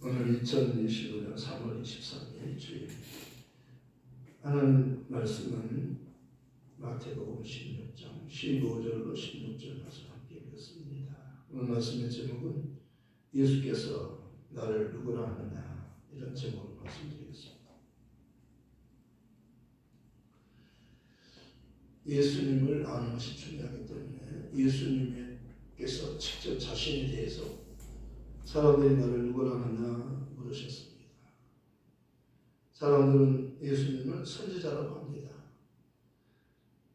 오늘 2025년 3월 23일 주일 하는 말씀은 마태복음 16장 15절로 16절 말씀 함께 읽겠습니다. 오늘 말씀의 제목은 예수께서 나를 누구라 하느냐, 이런 제목으로 말씀드리겠습니다. 예수님을 아는 것이 중요하기 때문에 예수님께서 직접 자신에 대해서 사람들이 나를 누구라 하느냐 물으셨습니다. 사람들은 예수님을 선지자라고 합니다.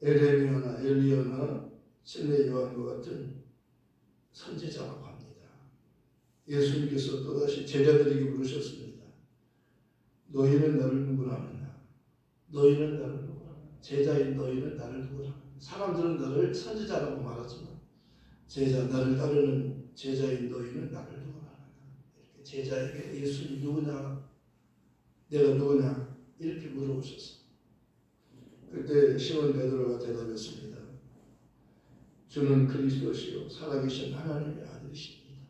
에레미야나 엘리야나 신뢰 요한과 같은 선지자라고 합니다. 예수님께서 또다시 제자들에게 물으셨습니다. 너희는 나를 누구라 하느냐? 너희는 나를 누구라 하느냐? 제자인 너희는 나를 누구라 하느냐? 사람들은 나를 선지자라고 말하지만 나를 따르는 제자인 너희는 나를 누구라 하느냐? 이렇게 제자에게 예수님 누구냐? 내가 누구냐? 이렇게 물어보셨어요. 그때 시몬 베드로가 대답했습니다. 주는 그리스도시요 살아계신 하나님의 아들이십니다.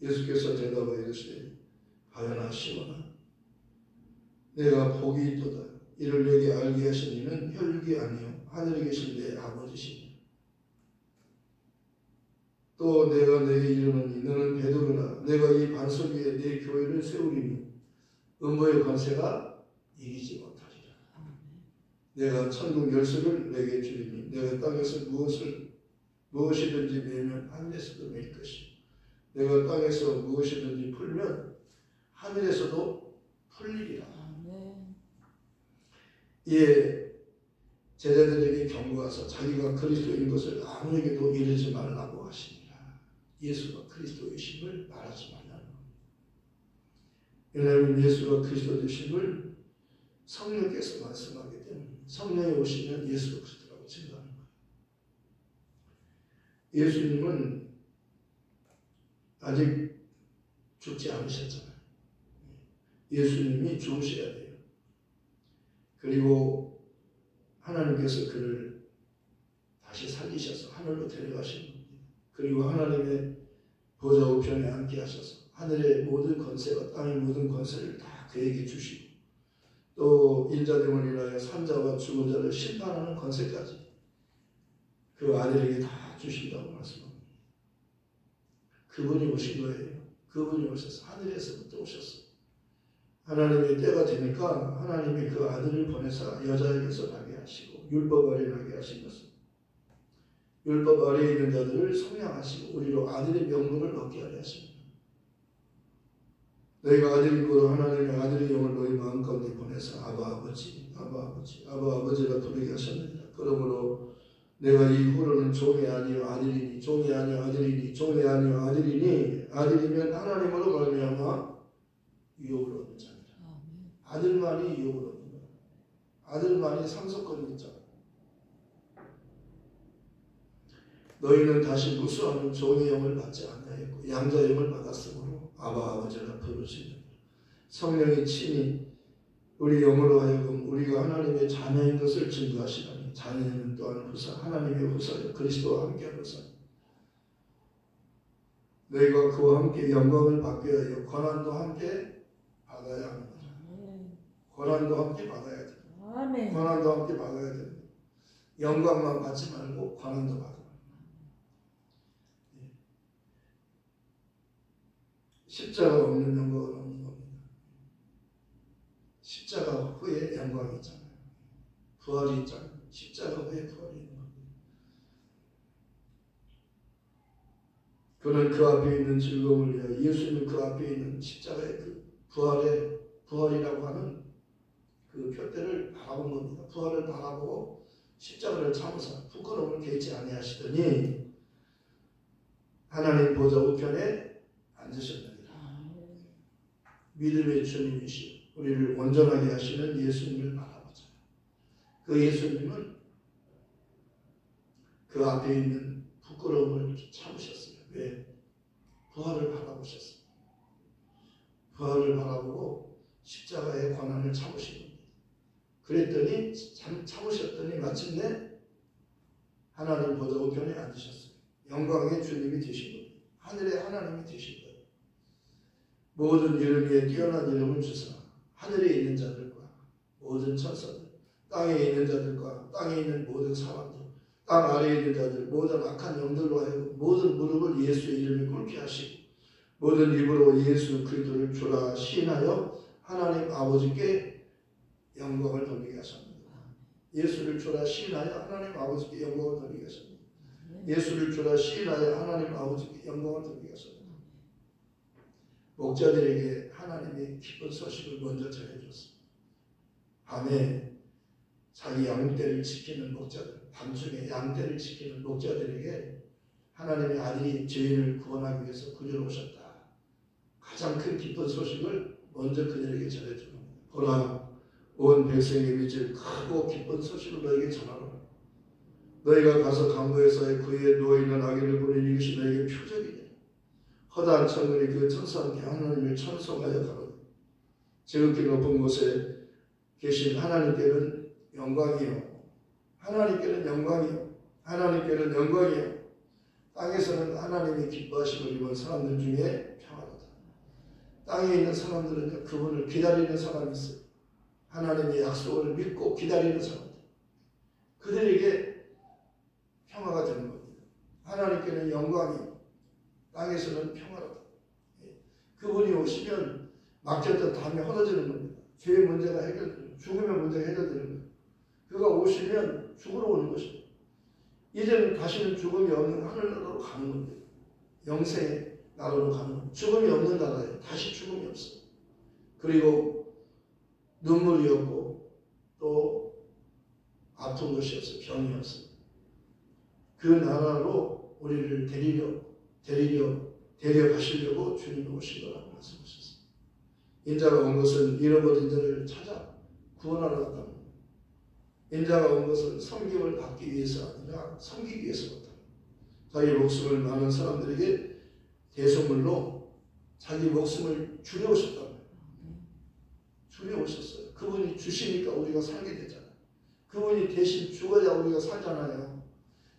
예수께서 대답하여 이르시되 하여나 시몬아, 내가 복이 있도다. 이를 내게 알게 하신 이는 혈육이 아니요 하늘에 계신 내 아버지시니. 또 내가 내게 이르노니 너는 베드로라. 내가 이 반석 위에 내 교회를 세우리니 음부의 권세가 이기지 못하리라. 내가 천국 열쇠를 내게 주리니 내가 땅에서 무엇이든지 매면 하늘에서도 맬 것이요 내가 땅에서 무엇이든지 풀면 하늘에서도 풀리리라. 이에 제자들에게 경고하사 자기가 그리스도인 것을 아무에게도 이르지 말라고 하시니라. 예수가 그리스도이심을 말하지 말라는 겁니다. 왜냐하면 예수가 그리스도이심을 성령께서 말씀하기 때문에 성령이 오시면 예수가 그리스도라고 증거하는 거예요. 예수님은 아직 죽지 않으셨잖아요. 예수님이 죽으셔야 돼요. 그리고 하나님께서 그를 다시 살리셔서 하늘로 데려가신 겁니다. 그리고 하나님의 보좌 우편에 앉게 하셔서 하늘의 모든 권세와 땅의 모든 권세를 다 그에게 주시고 또 인자됨을 인하여 산자와 죽은 자를 심판하는 권세까지 그 아들에게 다 주신다고 말씀합니다. 그분이 오신 거예요. 그분이 오셔서 하늘에서부터 오셨어요. 하나님의 때가 되니까 하나님이 그 아들을 보내사 여자에게서 나게 하시고 율법 아래 나게 하신 것은 율법 아래에 있는 자들을 성량하시고 우리로 아들의 명분을 얻게 하려 하십니다. 너희가 아들인 고로 하나님의 아들의 영을 너희 마음 가운데 보내사 아바 아버지, 아바 아버지, 아바 아버지라 부르게 하셨느니라. 그러므로 내가 이후로는 종이 아니요 아들이니, 종이 아니요 아들이니, 종이 아니요 아들이니, 아들이면 하나님으로 말미암아 유업을 얻는 자니라. 아들만이 유업을 얻는 거야. 아들만이 상속권이 있잖아. 너희는 다시 무수하는 종의 영을 받지 아니하였고 양자의 영을 받았으므로 아바 아버지라 부르시느니라. 성령이 친히 우리 영으로 하여금 우리가 하나님의 자녀인 것을 증거하시나니 자녀는 또한 후사 하나님의 후사여 그리스도와 함께한 후사. 너희가 그와 함께 영광을 받게 하여 고난도 함께 받아야 합니다. 고난도 함께 받아야 돼. 고난도 함께 받아야 됩니다. 영광만 받지 말고 고난도 받아. 십자가 없는 영광은 없는 겁니다. 십자가 후에 영광이 있잖아요. 부활이 있잖아요. 십자가 후에 부활이 있는 겁니다. 그는 그 앞에 있는 즐거움을 위하여 예수님은 그 앞에 있는 십자가의 그 부활이라고 하는 그 표대를 바라본 겁니다. 부활을 바라보고 십자가를 참으사 부끄러움을 개치 아니하시더니 하나님 보좌 우편에 앉으셨느니라. 믿음의 주님이시여 우리를 온전하게 하시는 예수님을 바라보자. 그 예수님은 그 앞에 있는 부끄러움을 참으셨어요. 왜? 부활을 바라보셨어요. 부활을 바라보고 십자가의 고난을 참으신 겁니다. 그랬더니 참으셨더니 마침내 하나님 보좌 우편에 앉으셨어요. 영광의 주님이 되신 겁니다. 하늘의 하나님이 되신 거예요. 모든 이름 위에 뛰어난 이름을 주사 하늘에 있는 자들과 모든 천사들, 땅에 있는 자들과 땅에 있는 모든 사람들, 땅 아래에 있는 자들, 모든 악한 영들로 하여금 모든 무릎을 예수의 이름에 꿇게 하시고 모든 입으로 예수 그리스도를 주라 시인하여 하나님 아버지께 영광을 돌리게 하십니다. 예수를 주라 시인하여 하나님 아버지께 영광을 돌리게 하십니다. 예수를 주라 시인하여 하나님 아버지께 영광을 돌리게 하십니다. 목자들에게 하나님이 기쁜 소식을 먼저 전해줬습니다. 밤에 자기 양떼를 지키는 목자들, 밤중에 양떼를 지키는 목자들에게 하나님의 아들이 죄인을 구원하기 위해서 그리로 오셨다. 가장 큰 기쁜 소식을 먼저 그들에게 전해줍니다. 보라, 온 백성의 빛을 크고 기쁜 소식을 너에게 전하노라. 너희가 가서 강보에서의 그에 누워있는 아기를 보니 이것이 너에게 표적이니라. 허다한 천군이 그 천사와 함께 하나님을 찬송하여 가로되 지극히 높은 곳에 계신 하나님께는 영광이요, 하나님께는 영광이요, 하나님께는 영광이요. 땅에서는 하나님이 기뻐하심을 입은 사람들 중에 평안하다. 땅에 있는 사람들은 그분을 기다리는 사람이 있어요. 하나님의 약속을 믿고 기다리는 사람들, 그들에게 평화가 되는 겁니다. 하나님께는 영광이, 땅에서는 평화로다. 그분이 오시면 맡겼던 담이 헐어지는 겁니다. 죄의 문제가 해결되는, 죽음의 문제가 해결되는 겁니다. 그가 오시면 죽으러 오는 것입니다. 이제는 다시는 죽음이 없는 하늘나라로 가는 겁니다. 영생의 나라로 가는 겁니다. 죽음이 없는 나라에 다시 죽음이 없어요. 그리고 눈물이 없고 또 아픈 것이 없어요. 병이 없어요. 그 나라로 우리를 데려가시려고 주님이 오신 거라고 말씀하셨습니다. 인자가 온 것은 잃어버린 자를 찾아 구원하러 왔다는 겁니다. 인자가 온 것은 섬김을 받기 위해서 아니라 섬기기 위해서 왔다. 자기 목숨을 많은 사람들에게 대속물로 자기 목숨을 주려 오셨다는 거예요. 주려 오셨어요. 그분이 주시니까 우리가 살게 되잖아요. 그분이 대신 죽어야 우리가 살잖아요.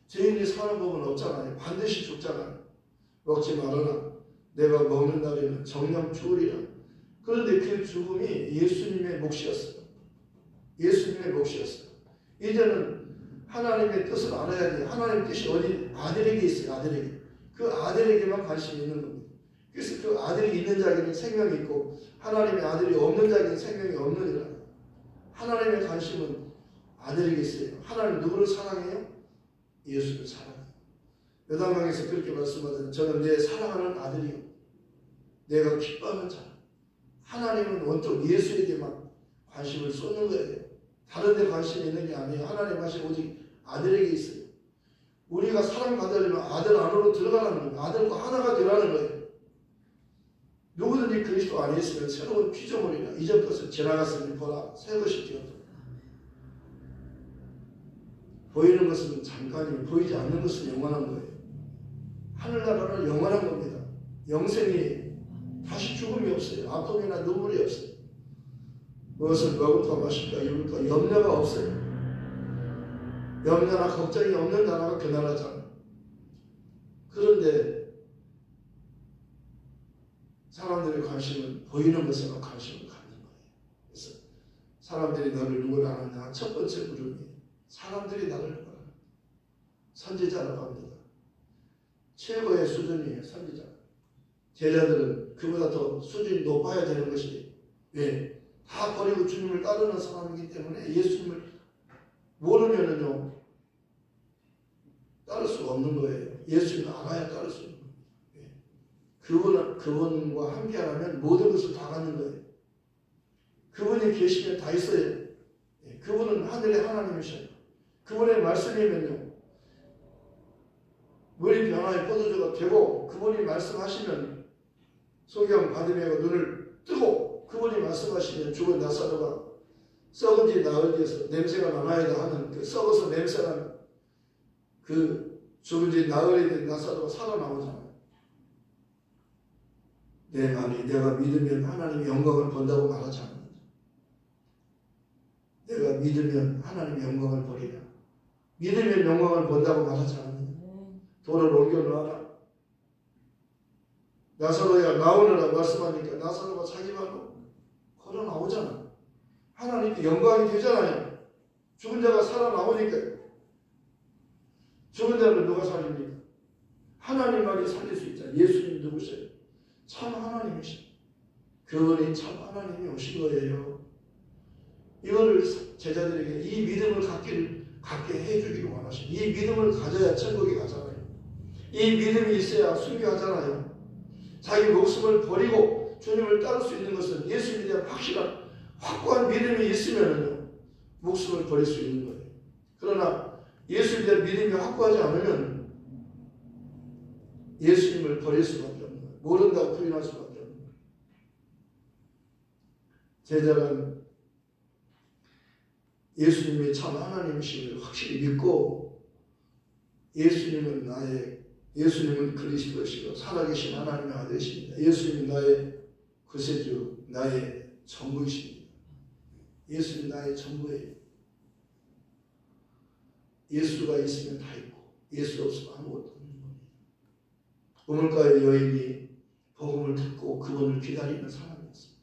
죄인이 사는 법은 없잖아요. 반드시 죽잖아요. 먹지 말아라. 내가 먹는 날에는 정령 죽으리라. 그런데 그 죽음이 예수님의 몫이었어요. 예수님의 몫이었어요. 이제는 하나님의 뜻을 알아야지. 하나님의 뜻이 어디 아들에게 있어요. 아들에게. 그 아들에게만 관심이 있는 겁니다. 그래서 그 아들이 있는 자에게는 생명이 있고 하나님의 아들이 없는 자에게는 생명이 없느니라. 하나님의 관심은 아들에게 있어요. 하나님 누구를 사랑해요? 예수를 사랑해요. 요단강에서 그렇게 말씀하잖아요. 저는 내 사랑하는 아들이요, 내가 기뻐하는 자. 하나님은 온통 예수에게만 관심을 쏟는 거예요. 다른 데 관심이 있는 게 아니에요. 하나님 관심이 오직 아들에게 있어요. 우리가 사랑받으려면 아들 안으로 들어가는 거예요. 아들과 하나가 되라는 거예요. 누구든지 그리스도 안에 있으면 새로운 피조물이라. 이전 것은 지나갔으니 보라 새 것이 되었다. 보이는 것은 잠깐이고 보이지 않는 것은 영원한 거예요. 하늘나라는 영원한 겁니다. 영생이 다시 죽음이 없어요. 아픔이나 눈물이 없어요. 무엇을 먹을까 마실까 입을까 염려가 없어요. 염려나 걱정이 없는 나라가 그 나라잖아요. 그런데 사람들의 관심은 보이는 것에만 관심을 갖는 거예요. 그래서 사람들이 너를 누구라 하느냐. 첫 번째 물음이 사람들이 나를 누구라 하느냐. 선지자라고 합니다. 최고의 수준이에요. 선지자. 제자들은 그보다 더 수준이 높아야 되는 것이, 왜? 다 버리고 주님을 따르는 사람이기 때문에 예수님을 모르면은요 따를 수가 없는 거예요. 예수님을 알아야 따를 수 있는 거예요. 그분과 함께하면 모든 것을 다 갖는 거예요. 그분이 계시면 다 있어요. 그분은 하늘의 하나님이셔요. 그분의 말씀이면요 물이 변화의 포도주가 되고, 그분이 말씀하시면 소경 바디메가 눈을 뜨고, 그분이 말씀하시면 죽은 나사로가 썩은지 나을지에서 냄새가 나나이다 하는 그 썩어서 냄새나는 그 죽은지 나을이 된 나사로가 살아나오잖아요. 내 말이 내가 믿으면 하나님의 영광을 본다고 말하지 않는다. 내가 믿으면 하나님의 영광을 보리라. 믿으면 영광을 본다고 말하지 않는다. 돌을 옮겨 놓아라. 나사로야 나오느라 말씀하니까 나사로가 자기 발로 걸어 나오잖아. 하나님께 영광이 되잖아요. 죽은 자가 살아나오니까요. 죽은 자를 누가 살립니까? 하나님만이 살릴 수 있잖아요. 예수님 누구세요? 참 하나님이시죠. 그분이 참 하나님이 오신 거예요. 이거를 제자들에게 이 믿음을 갖게 해주기를 원하시고, 이 믿음을 가져야 천국에 가잖아요. 이 믿음이 있어야 순교하잖아요. 자기 목숨을 버리고 주님을 따를 수 있는 것은 예수님에 대한 확실한 확고한 믿음이 있으면 목숨을 버릴 수 있는 거예요. 그러나 예수님에 대한 믿음이 확고하지 않으면 예수님을 버릴 수밖에 없는 거예요. 모른다고 부인할 수밖에 없는 거예요. 제자는 예수님이 참 하나님이심을 확실히 믿고, 예수님은 그리스도시고 살아계신 하나님의 아들이십니다. 예수님은 나의 구세주, 나의 전부이십니다. 예수님 나의 전부예요. 예수가 있으면 다 있고 예수 없으면 아무것도 없는 겁니다. 우물가의 여인이 복음을 듣고 그분을 기다리는 사람이었습니다.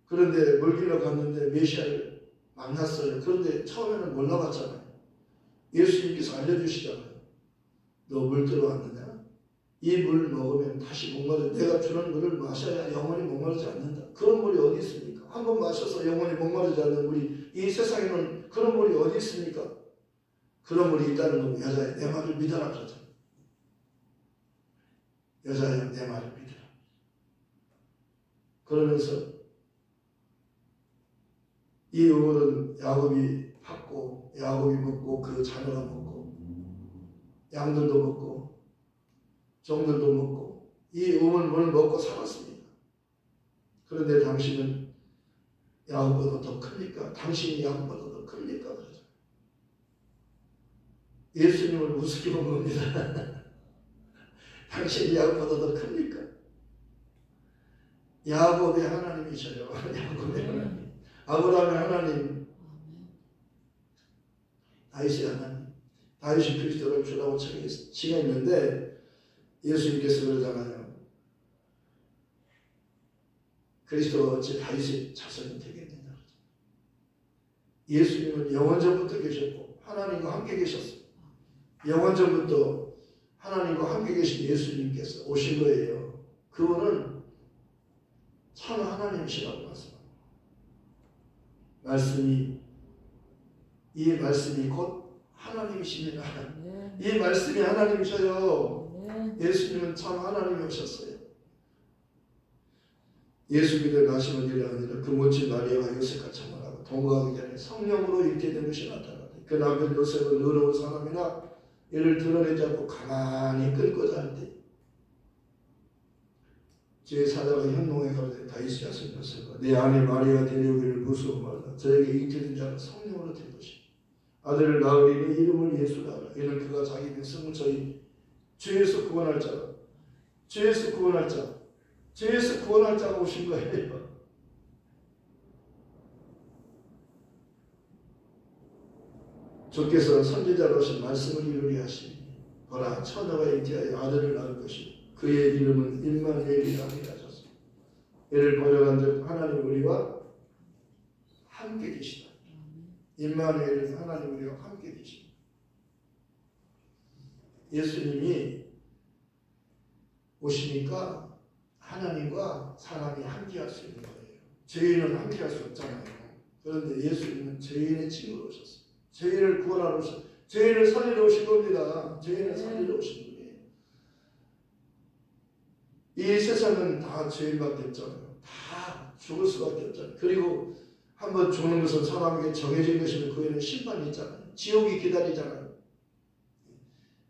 그런데 멀길로 갔는데 메시아를 만났어요. 그런데 처음에는 몰라봤잖아요. 예수님께서 알려주시잖아요. 너 물 들어왔느냐? 이 물 먹으면 다시 목마르. 내가 주는 물을 마셔야 영원히 목마르지 않는다. 그런 물이 어디 있습니까? 한 번 마셔서 영원히 목마르지 않는 물이 이 세상에는 그런 물이 어디 있습니까? 그런 물이 있다는 건 여자야 내 말을 믿어라 그러잖아. 여자야 내 말을 믿어라. 그러면서 이 우물은 야곱이 팠고 야곱이 먹고 그 자녀가 먹고 양들도 먹고 종들도 먹고 이 우물을 먹고 살았습니다. 그런데 당신은 야곱보다 더 큽니까? 당신이 야곱보다 더 큽니까? 그러죠. 예수님을 우습게 본 겁니다. 당신이 야곱보다 더 큽니까? 야곱의 하나님이셔요. 야곱의 하나님. 아브라함의 하나님. 다윗의 하나님. 다윗이 그리스도를 주라고 칭했는데 예수님께서 그러잖아요. 그리스도가 어찌 다윗의 자손이 되겠느냐. 예수님은 영원전부터 계셨고 하나님과 함께 계셨어요. 영원전부터 하나님과 함께 계신 예수님께서 오신 거예요. 그분은 참 하나님이시라고 말씀합니다. 이 말씀이 곧 하나님이십니다. 네. 이 말씀이 하나님이셔요. 네. 예수님은 참 하나님이 오셨어요. 예수 믿어 나시는 일이 아니라 그 멋진 마리아가 요셉과 청혼하고 동거하기 전에 성령으로 있게 된 것이 나타났다. 그 남편 요셉은 의로운 사람이나 이를 드러내지 않고 가만히 끌고자 할 때 제 사자가 현몽에 가로되 다윗의 자손 요셉아 내 아내 마리아가 데려오기를 무서워 말라. 저에게 잉태된 자는 성령으로 된 것이 아들을 낳으리니 이름을 예수라 하라. 이는 그가 자기 백성을 저희 죄에서 구원할 자라. 죄에서 구원할 자. 죄에서 구원할 자가 오신 거예요. 주께서 선지자로 하신 말씀을 이루게 하시니 보라 처녀가 잉태하여 아들을 낳을 것이 그의 이름은 임마누엘이라 하셨습니다. 이를 번역한즉 하나님 우리와 함께 계시다. 임마누엘은 하나님 우리와 함께 계십니다. 예수님이 오시니까 하나님과 사람이 함께 할 수 있는 거예요. 죄인은 함께 할 수 없잖아요. 그런데 예수님은 죄인의 친구로 오셨어요. 죄인을 구원하러 오셨어요. 죄인을 살리러 오신 겁니다. 죄인을 살리러 오신 분이에요. 이 세상은 다 죄인밖에 없잖아요. 다 죽을 수밖에 없잖아요. 그리고 한번 죽는 것은 사람에게 정해진 것이면 그 후에는 심판이 있잖아요. 지옥이 기다리잖아요.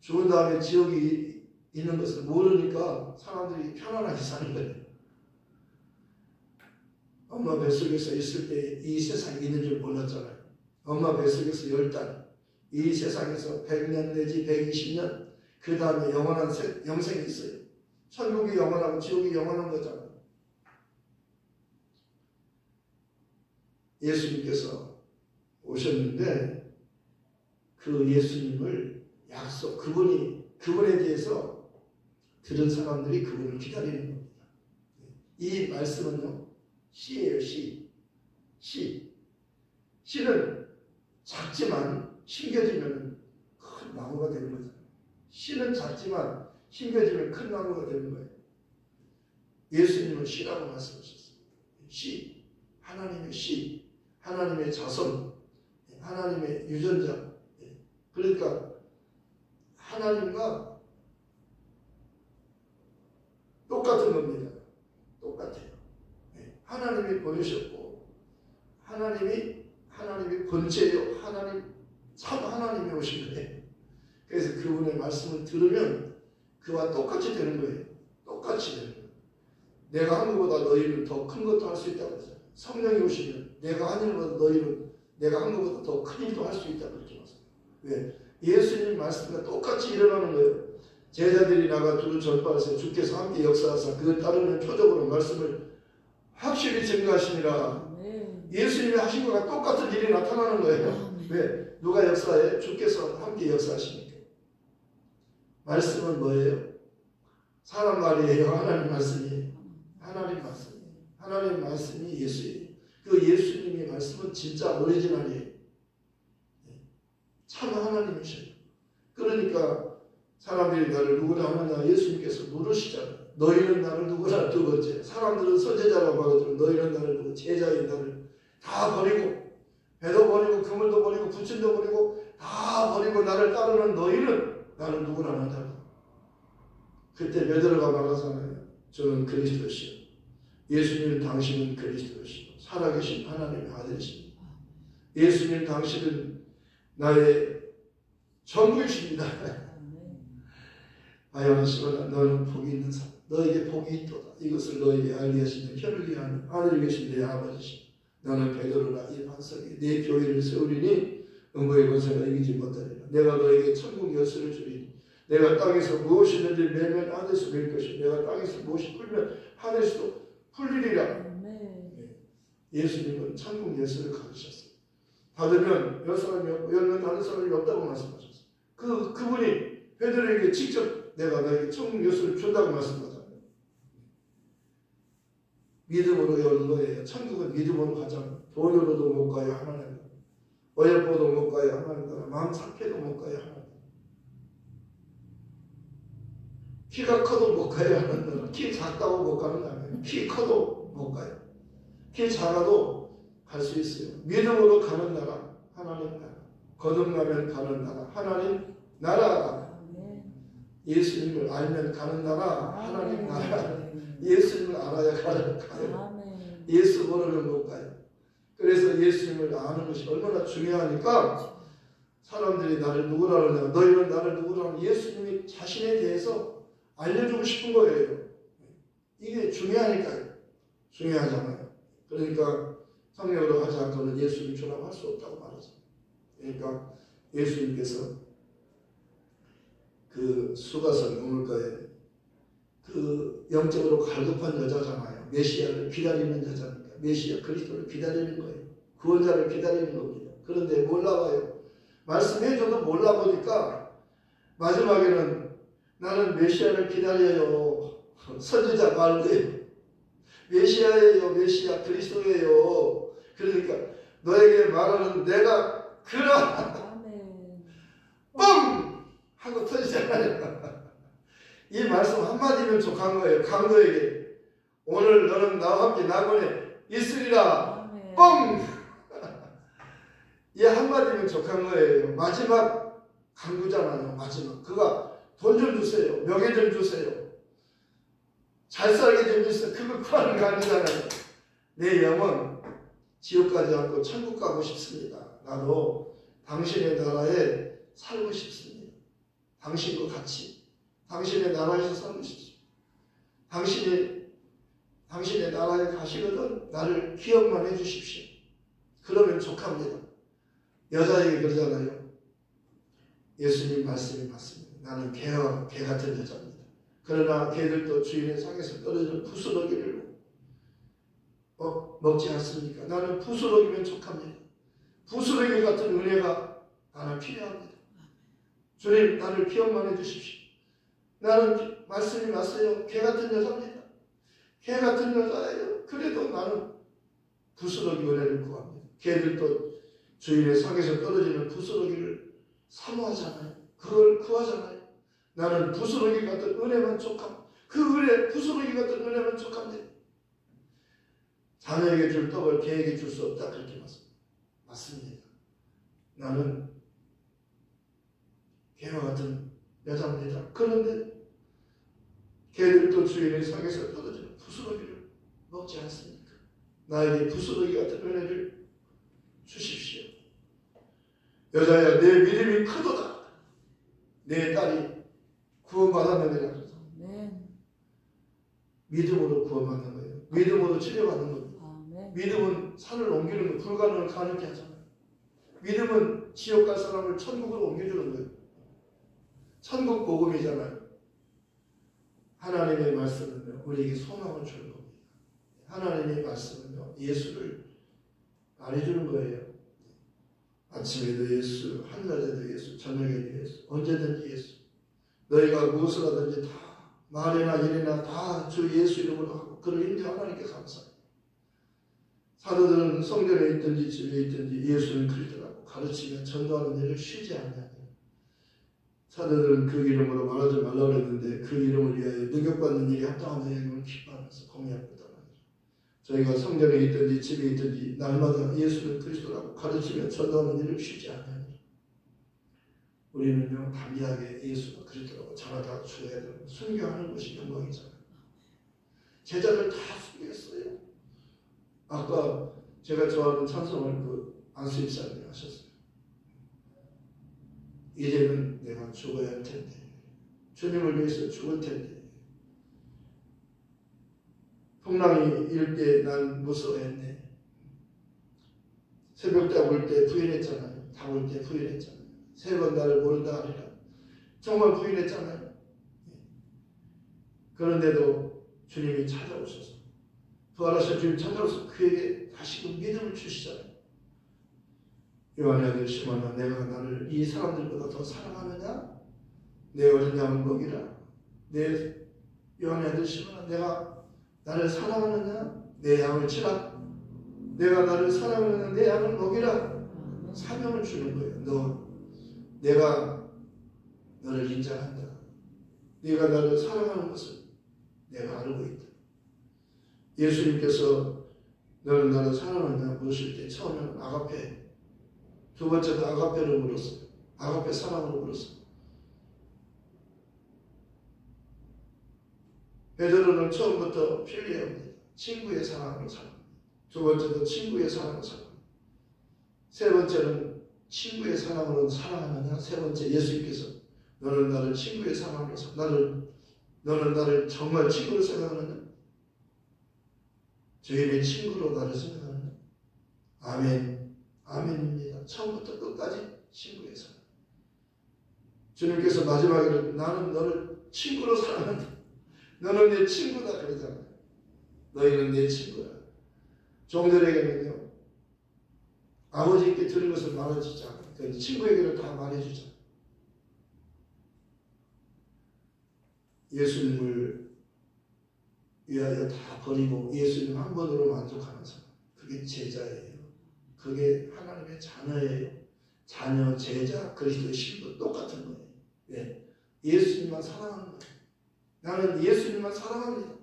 죽은 다음에 지옥이 있는 것을 모르니까 사람들이 편안하게 사는 거예요. 엄마 뱃속에서 있을 때 이 세상에 있는 줄 몰랐잖아요. 엄마 뱃속에서 10달, 이 세상에서 100년 내지 120년, 그 다음에 영원한 영생이 있어요. 천국이 영원하고 지옥이 영원한 거잖아요. 예수님께서 오셨는데 그 예수님을 그분에 대해서 들은 사람들이 그분을 기다리는 겁니다. 이 말씀은요, 씨예요, 씨. 씨. 씨는 작지만 심겨지면 큰 나무가 되는 거잖아요. 씨는 작지만 심겨지면 큰 나무가 되는 거예요. 예수님은 씨라고 말씀하셨어요. 씨, 하나님의 씨, 하나님의 자손, 하나님의 유전자. 그러니까 하나님과 똑같은 겁니다. 똑같아요. 하나님이 보내셨고 하나님이 본체요, 참 하나님이 오신 거예요. 그래서 그분의 말씀을 들으면 그와 똑같이 되는 거예요. 똑같이 되는 거예요. 내가 한 것보다 너희는 더 큰 것도 할 수 있다고 했어요. 성령이 오시면 내가 한 일보다 너희는 내가 한 것보다 더 큰 일도 할 수 있다고 그렇게 말씀해요. 왜? 예수님 말씀과 똑같이 일어나는 거예요. 제자들이 나가 두루 전파하세요. 주께서 함께 역사하사 그를 따르는 표적으로 말씀을 확실히 증거하시니라. 예수님이 하신 것과 똑같은 일이 나타나는 거예요. 왜? 누가 역사해? 주께서 함께 역사하시니까. 말씀은 뭐예요? 사람 말이에요? 하나님 말씀이에요? 하나님 말씀이에요. 하나님 말씀이 예수예요. 그 예수님의 말씀은 진짜 오리지널이에요. 참 하나님이셔요. 그러니까 사람들이 나를 누구라 하느냐 예수님께서 물으시잖아요. 너희는 나를 누구라 두 번째. 사람들은 선제자라고 하거든. 너희는 나를 누구? 제자인 나를 다 버리고 배도 버리고 그물도 버리고 부친도 버리고 다 버리고 나를 따르는 너희는 나를 누구라 하느냐. 그때 베드로가 말하잖아요. 저는 그리스도시요. 예수님 당신은 그리스도시요. 살아계신 하나님의 아들이십니다. 예수님 당신은 나의 전부이십니다. 아야하시거나 너는 복이 있는 사람, 너에게 복이 있도다. 이것을 너에게 알게 하시는 혀를 위한 하늘에 계신 내 아버지시오. 나는 베드로라 이 반석에 내 교회를 세우리니 음부의 권세가 이기지 못하리라. 내가 너에게 천국 열쇠를 주리니 내가 땅에서 무엇이든지 매면 하늘에서 밀 것이요 내가 땅에서 무엇이 풀면 하늘에서도 풀리리라. 예수님은 천국 열쇠를 가르쳤어요. 받으면 몇 사람이 없고 열면 다른 사람이 없다고 말씀하셨어요. 그분이 베드로에게 직접 내가 너에게 천국 열쇠를 준다고 말씀하잖아요. 믿음으로 여는 거예요. 천국은 믿음으로 가잖아요. 돈으로도 못 가요. 하나님. 어여뻐도 못 가요. 하나님. 마음 착해도 못 가요. 하나님. 키가 커도 못 가요. 하나님. 키 작다고 못 가는 거 아니에요. 키 커도 못 가요. 키 작아도 갈 수 있어요. 믿음으로 가는 나라. 하나님 나라. 거듭나면 가는 나라. 하나님 나라. 예수님을 알면 가는 나라. 하나님 나라. 예수님을 알아야 가요. 예수 모르면 못 가요. 그래서 예수님을 아는 것이 얼마나 중요하니까 사람들이 나를 누구라 하느냐 너희는 나를 누구라 하느냐 예수님이 자신에 대해서 알려주고 싶은 거예요. 이게 중요하니까요. 중요하잖아요. 그러니까 성령으로 하지 않고는 예수님 주라고 할 수 없다고 말하죠. 그러니까 예수님께서 그 수가성 우물가에 그 영적으로 갈급한 여자잖아요. 메시아를 기다리는 여자니까. 메시아 그리스도를 기다리는 거예요. 구원자를 기다리는 겁니다. 그런데 몰라봐요. 말씀해줘도 몰라보니까 마지막에는 나는 메시아를 기다려요. 선지자 말고요. 메시아예요. 메시아 그리스도예요. 그러니까 너에게 말하는 내가 그라 뻥! 하고 터지잖아요. 이 말씀 한마디면 족한 거예요. 강도에게 오늘 너는 나와 함께 낙원에 있으리라. 뻥! 이 한마디면 족한 거예요. 마지막 강구잖아요. 마지막 그가 돈 좀 주세요. 명예 좀 주세요. 잘 살게 좀 주세요. 그거 구하는 거 아니잖아요. 내 영은 지옥 가지 않고 천국 가고 싶습니다. 나도 당신의 나라에 살고 싶습니다. 당신과 같이 당신의 나라에서 살고 싶습니다. 당신의 나라에 가시거든 나를 기억만 해주십시오. 그러면 족합니다. 여자에게 그러잖아요. 예수님 말씀이 맞습니다. 나는 개 같은 여자입니다. 그러나 개들도 주인의 상에서 떨어지는 부스러기를 먹지 않습니까? 나는 부스러기면 족합니다. 부스러기 같은 은혜가 나는 필요합니다. 주님 나를 기억만 해주십시오. 나는 말씀이 왔어요. 개 같은 여자입니다. 개 같은 여자예요. 그래도 나는 부스러기 은혜를 구합니다. 개들도 주인의 상에서 떨어지는 부스러기를 사모하잖아요. 그걸 구하잖아요. 나는 부스러기 같은 은혜만 족합니다. 그 은혜, 부스러기 같은 은혜만 족합니다. 자녀에게 줄 떡을 개에게 줄 수 없다. 그렇게 맞습니다. 나는 개와 같은 여자입니다. 그런데 개들도 주인의 상에서 떨어지는 부스러기를 먹지 않습니까? 나에게 부스러기 같은 은혜를 주십시오. 여자야, 내 믿음이 크도다. 내 딸이 구원받았느니라. 믿음으로 구원받는 거예요. 믿음으로 치료받는 겁니다. 믿음은 산을 옮기는 거, 불가능을 가능케 하잖아요. 믿음은 지옥 갈 사람을 천국으로 옮겨주는 거예요. 천국 복음이잖아요. 하나님의 말씀은요, 우리에게 소망을 주는 겁니다. 하나님의 말씀은요, 예수를 말해주는 거예요. 아침에도 예수, 한낮에도 예수, 저녁에도 예수, 언제든지 예수. 너희가 무엇을 하든지 다 말이나 일이나 다 주 예수 이름으로 하고 그를 인정 하나님께 감사해요. 사도들은 성전에 있든지 집에 있든지 예수는 그리스도라고 가르치며 전도하는 일을 쉬지 않냐고. 사도들은 그 이름으로 말하지 말라고 했는데 그 이름을 위하여 능력받는 일이 합당한 자에게는 기뻐하면서 공유하고 있다는 거죠. 저희가 성전에 있든지 집에 있든지 날마다 예수는 그리스도라고 가르치며 전도하는 일을 쉬지 않냐고. 우리는요, 담대하게 예수가 그리스도라고 전하다 주어야 되는 순교하는 것이 영광이잖아요. 제자들 다 순교했어요. 아까 제가 좋아하는 찬송을 그 안수입사님이 하셨어요. 이제는 내가 죽어야 할 텐데, 주님을 위해서 죽을 텐데, 풍랑이 일 때 난 무서워했네. 새벽 다 올 때 부인했잖아요. 다 올 때 부인했잖아요. 세 번 나를 모른다 하리라. 정말 부인했잖아요. 그런데도 주님이 찾아오셔서, 부활하신 주님 찾아오셔서 그에게 다시금 믿음을 주시잖아요. 요한의 아들 시몬아, 내가 나를 이 사람들보다 더 사랑하느냐? 내 어린 양을 먹이라. 요한의 아들 시몬아, 내가 나를 사랑하느냐? 내 양을 치라. 내가 나를 사랑하느냐? 내 양을 먹이라. 사명을 주는 거예요. 내가 너를 인정한다. 네가 나를 사랑하는 것을 내가 알고 있다. 예수님께서 너는 나를 사랑하느냐 물으실 때 처음에는 아가페, 두 번째도 아가페를 물었어요. 아가페 사랑으로 물었어요. 베드로는 처음부터 필리아입니다. 친구의 사랑으로 사랑합니다. 두 번째도 친구의 사랑으로 사랑합니다. 세 번째는 친구의 사랑으로 사랑하느냐? 세 번째 예수님께서 너는 나를 친구의 사랑으로 너는 나를 정말 친구로 생각하느냐? 주님의 친구로 나를 생각하느냐? 아멘. 아멘입니다. 처음부터 끝까지 친구의 사랑. 주님께서 마지막에는 나는 너를 친구로 사랑한다. 너는 내 친구다 그러잖아요. 너희는 내 친구야. 종들에게는요, 아버지께 들은 것을 말해주지 않아요. 그러니까 친구에게는 다 말해주잖아요. 예수님을 위하여 다 버리고 예수님 한 번으로 만족하는 사람, 그게 제자예요. 그게 하나님의 자녀예요. 자녀, 제자, 그리스도의 신분 똑같은 거예요. 네. 예수님만 사랑하는 거예요. 나는 예수님만 사랑합니다.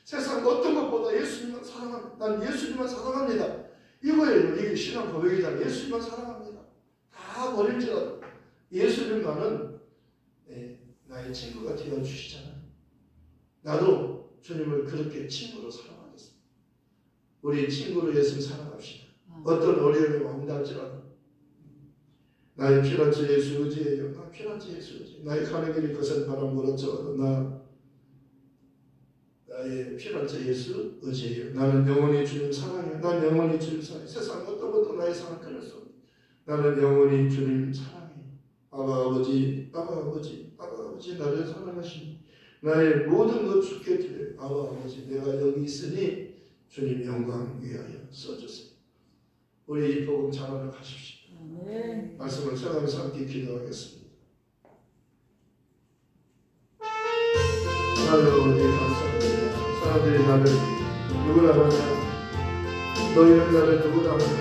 세상 어떤 것보다 예수님만 사랑합니다. 나는 예수님만 사랑합니다. 이거예요. 이게 신앙 고백이잖아요. 예수님만 사랑합니다. 다 버릴지라도 예수님만은 나의 친구가 되어주시잖아요. 나도 주님을 그렇게 친구로 사랑하겠습니다. 우리 친구로 예수님 사랑합시다. 어떤 어려움이 왕달지라도 나의 피난처 예수 의지예요. 나 피난처 예수 의지. 나의 가는 길이 거센 바람 몰아쳐도 나의 피난처 예수 의지예요. 나는 영원히 주님 사랑해요. 난 영원히 주님 사랑해요. 세상 어떤 것도 나의 사랑 끊을 수 없어요. 나는 영원히 주님 사랑해요. 아버지 나를 사랑하시니 나의 모든 것 주께 드려요. 아버지 내가 여기 있으니 주님 영광 위하여 써주세요. 우리 이 복음 전하러 가십시오. 네. 말씀을 전하면서 함께 기도하겠습니다. 하나님 아버지 감사합니다. 사람들이 나를 누구라 하냐, 너희는 나를 누구라 하냐.